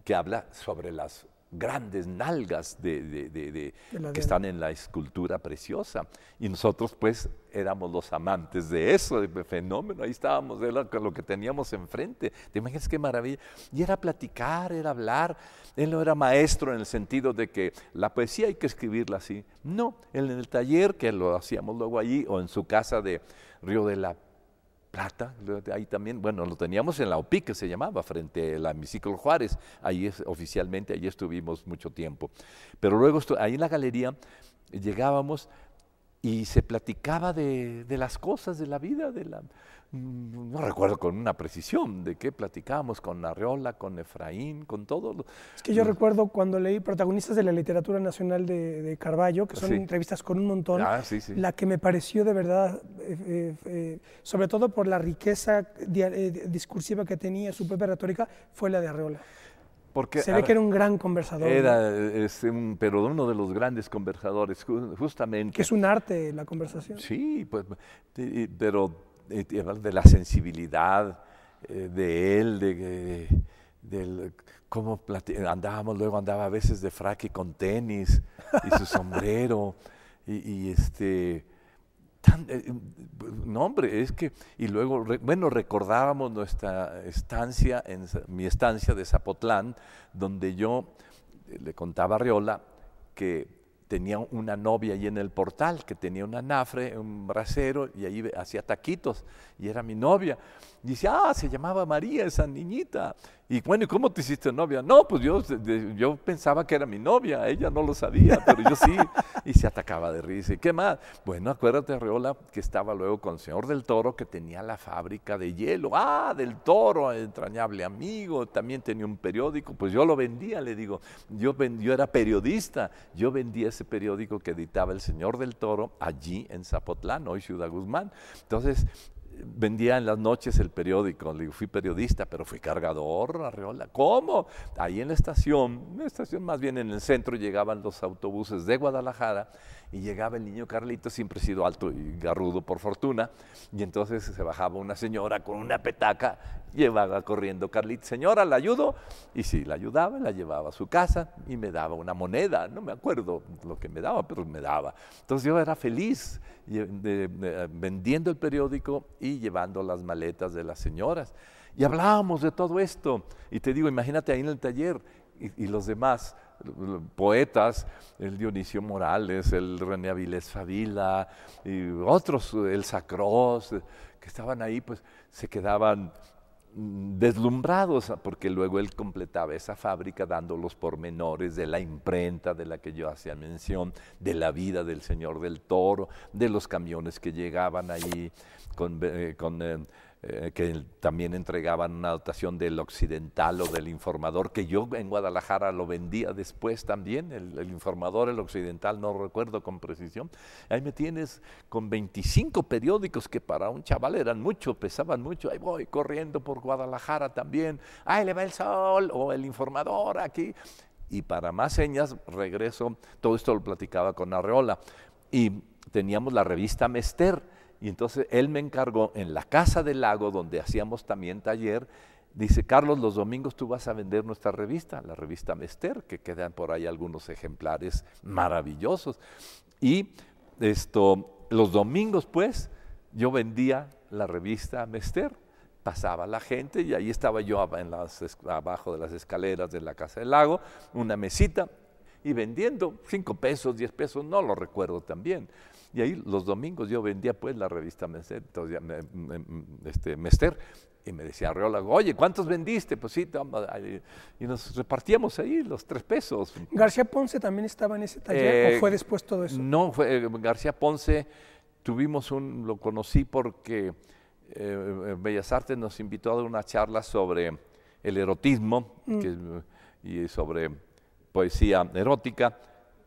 que habla sobre las grandes nalgas la que están en la escultura preciosa. Y nosotros pues éramos los amantes de eso, de fenómeno, ahí estábamos, era lo que teníamos enfrente. ¿Te imaginas qué maravilla? Y era platicar, era hablar. Él no era maestro en el sentido de que la poesía hay que escribirla así. No, él en el taller, que lo hacíamos luego allí, o en su casa de Río de la Plata, ahí también, bueno, lo teníamos en la OPI, que se llamaba, frente al Hemiciclo Juárez, ahí oficialmente, allí estuvimos mucho tiempo. Pero luego, ahí en la galería, llegábamos y se platicaba de las cosas de la vida, no recuerdo con una precisión de qué platicábamos, con Arreola, con Efraín, con todo. Es que yo recuerdo cuando leí Protagonistas de la Literatura Nacional de Carballo, que son entrevistas con un montón, la que me pareció de verdad, sobre todo por la riqueza discursiva que tenía, su propia retórica, fue la de Arreola. Porque se ve que era un gran conversador. Pero uno de los grandes conversadores, justamente. Que es un arte la conversación. Sí, pues, pero de la sensibilidad de él, cómo luego andaba a veces de fraque con tenis y su sombrero, no, hombre, es que, y luego, bueno, recordábamos mi estancia de Zapotlán, donde yo le contaba a Arreola que tenía una novia allí en el portal, que tenía una anafre, un brasero, y ahí hacía taquitos, y era mi novia. Y dice, se llamaba María, esa niñita. Y bueno, ¿y cómo te hiciste novia? No, pues yo pensaba que era mi novia, ella no lo sabía, pero yo sí. Y se atacaba de risa. ¿Y qué más? Bueno, acuérdate, Arreola, que estaba luego con el señor del Toro, que tenía la fábrica de hielo. Del Toro, entrañable amigo, también tenía un periódico, pues yo lo vendía, le digo. Yo era periodista, yo vendía ese periódico que editaba el señor del Toro allí en Zapotlán, hoy Ciudad Guzmán. Entonces, vendía en las noches el periódico. Le digo, fui periodista, pero fui cargador, Arreola. ¿Cómo? Ahí en la estación más bien en el centro, llegaban los autobuses de Guadalajara y llegaba el niño Carlitos, siempre he sido alto y garrudo por fortuna, y entonces se bajaba una señora con una petaca, llevaba corriendo Carlitos, señora, ¿la ayudo? Y sí, la ayudaba, la llevaba a su casa y me daba una moneda, no me acuerdo lo que me daba, pero me daba. Entonces yo era feliz vendiendo el periódico y llevando las maletas de las señoras. Y hablábamos de todo esto. Y te digo, imagínate ahí en el taller y los demás poetas, el Dionisio Morales, el René Avilés Favila y otros, el Sacrós, que estaban ahí, pues se quedaban deslumbrados, porque luego él completaba esa fábrica dando los pormenores de la imprenta de la que yo hacía mención, de la vida del señor del Toro, de los camiones que llegaban ahí que también entregaban una dotación del Occidental o del Informador, que yo en Guadalajara lo vendía después también, el Informador, el Occidental, no recuerdo con precisión. Ahí me tienes con 25 periódicos que para un chaval eran mucho, pesaban mucho. Ahí voy corriendo por Guadalajara también, ahí le va el sol, o el Informador aquí. Y para más señas, regreso, todo esto lo platicaba con Arreola, y teníamos la revista Mester. Y entonces él me encargó en la Casa del Lago, donde hacíamos también taller, dice, Carlos, los domingos tú vas a vender nuestra revista, la revista Mester, que quedan por ahí algunos ejemplares maravillosos. Y los domingos, pues, yo vendía la revista Mester, pasaba la gente y ahí estaba yo abajo de las escaleras de la Casa del Lago, una mesita, y vendiendo 5 pesos, 10 pesos, no lo recuerdo tan bien. Y ahí los domingos yo vendía pues la revista Mester, Mester, y me decía Arreola, oye, ¿cuántos vendiste? Pues sí, y nos repartíamos ahí los 3 pesos. ¿García Ponce también estaba en ese taller o fue después todo eso? No, García Ponce, lo conocí porque Bellas Artes nos invitó a dar una charla sobre el erotismo y sobre poesía erótica.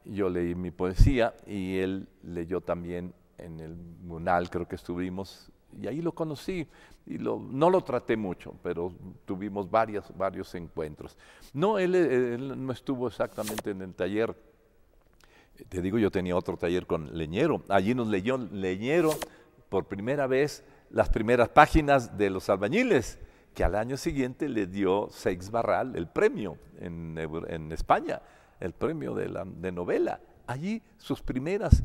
Yo leí mi poesía y él leyó también en el Munal, creo que estuvimos, y ahí lo conocí. Y no lo traté mucho, pero tuvimos varios encuentros. No, él no estuvo exactamente en el taller. Te digo, yo tenía otro taller con Leñero. Allí nos leyó Leñero por primera vez las primeras páginas de Los Albañiles, que al año siguiente le dio Seix Barral el premio en España. el premio de novela. Allí sus primeras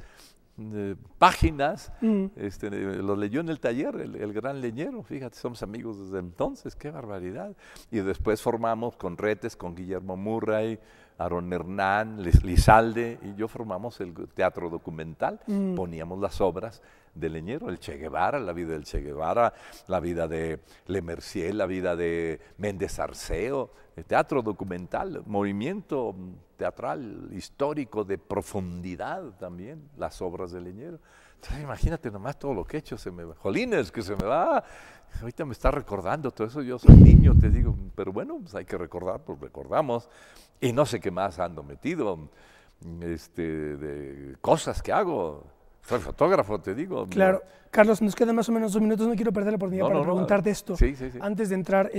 páginas, lo leyó en el taller, el Gran Leñero, fíjate, somos amigos desde entonces, qué barbaridad. Y después formamos con Retes, con Guillermo Murray, Aarón Hernán, Lizalde y yo formamos el teatro documental, poníamos las obras de Leñero, el Che Guevara, la vida del Che Guevara, la vida de Lemercier, la vida de Méndez Arceo, el teatro documental, movimiento teatral histórico de profundidad también, las obras de Leñero. Entonces imagínate nomás todo lo que he hecho, se me va, jolines, que se me va, ahorita me está recordando todo eso, yo soy niño, te digo, pero bueno, pues hay que recordar, pues recordamos, y no sé qué más ando metido, de cosas que hago. Soy fotógrafo, te digo. Claro. Carlos, nos quedan más o menos 2 minutos, no quiero perder la oportunidad para preguntarte esto. Sí. Antes de entrar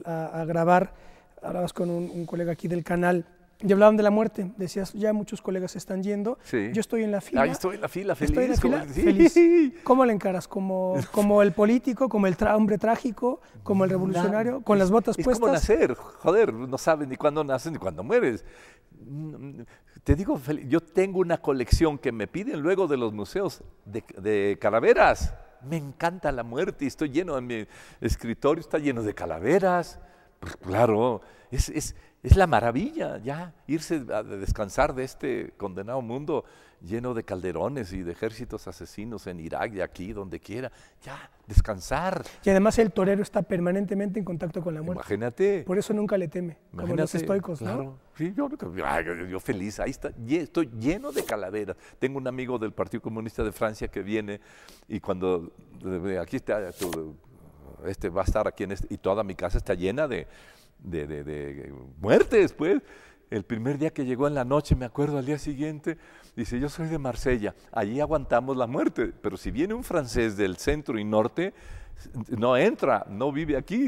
a grabar, hablabas con un colega aquí del canal y hablaban de la muerte. Decías, ya muchos colegas se están yendo. Sí. Yo estoy en la fila. Ahí estoy en la fila, feliz. Estoy en la fila, sí. feliz. ¿Cómo la encaras? ¿Como el político, como el hombre trágico, como el revolucionario, con las botas puestas? Es como nacer, joder, no sabes ni cuándo naces ni cuándo mueres. Te digo, yo tengo una colección que me piden luego de los museos de calaveras. Me encanta la muerte y estoy lleno, en mi escritorio está lleno de calaveras. Pues claro, es la maravilla ya, irse a descansar de este condenado mundo lleno de calderones y de ejércitos asesinos en Irak y aquí, donde quiera. Ya, descansar. Y además el torero está permanentemente en contacto con la muerte. Imagínate. Por eso nunca le teme, como los estoicos, claro. ¿no? Sí, yo feliz, ahí está, estoy lleno de calaveras. Tengo un amigo del Partido Comunista de Francia que viene y cuando, aquí está, va a estar aquí y toda mi casa está llena de muertes, pues. El primer día que llegó en la noche, me acuerdo, al día siguiente, dice, yo soy de Marsella, allí aguantamos la muerte, pero si viene un francés del centro y norte, no entra, no vive aquí,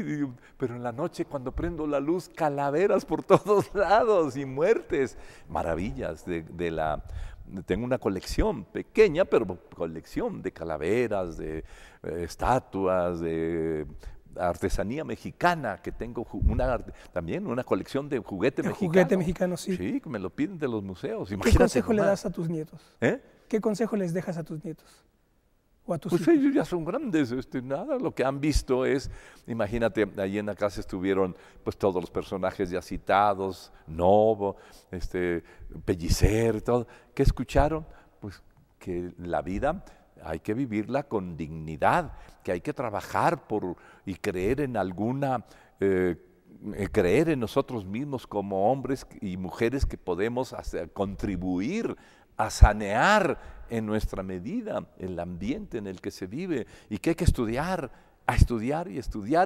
pero en la noche cuando prendo la luz, calaveras por todos lados y muertes, maravillas tengo una colección pequeña, pero colección de calaveras, de estatuas, de artesanía mexicana, que tengo también una colección de juguete mexicano. Juguete mexicano, sí. Sí, que me lo piden de los museos. Imagínate. ¿Qué consejo le das a tus nietos? ¿Qué consejo les dejas a tus nietos? ¿O a tus hijos? Ellos ya son grandes, nada, lo que han visto es, imagínate, ahí en la casa estuvieron pues todos los personajes ya citados, Novo, Pellicer, todo. ¿Qué escucharon? Pues que la vida hay que vivirla con dignidad, que hay que trabajar y creer en creer en nosotros mismos como hombres y mujeres que podemos contribuir a sanear en nuestra medida el ambiente en el que se vive y que hay que estudiar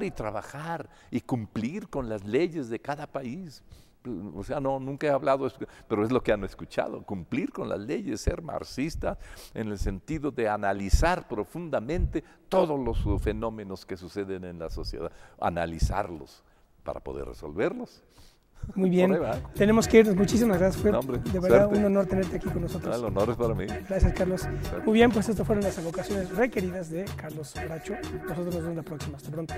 y trabajar y cumplir con las leyes de cada país. O sea, nunca he hablado, pero es lo que han escuchado, cumplir con las leyes, ser marxista en el sentido de analizar profundamente todos los fenómenos que suceden en la sociedad, analizarlos para poder resolverlos. Muy bien, tenemos que irnos, muchísimas gracias, fue de verdad un honor tenerte aquí con nosotros. El honor es para mí. Gracias, Carlos. Suerte. Muy bien, pues estas fueron las avocaciones requeridas de Carlos Bracho. Nosotros nos vemos la próxima, hasta pronto.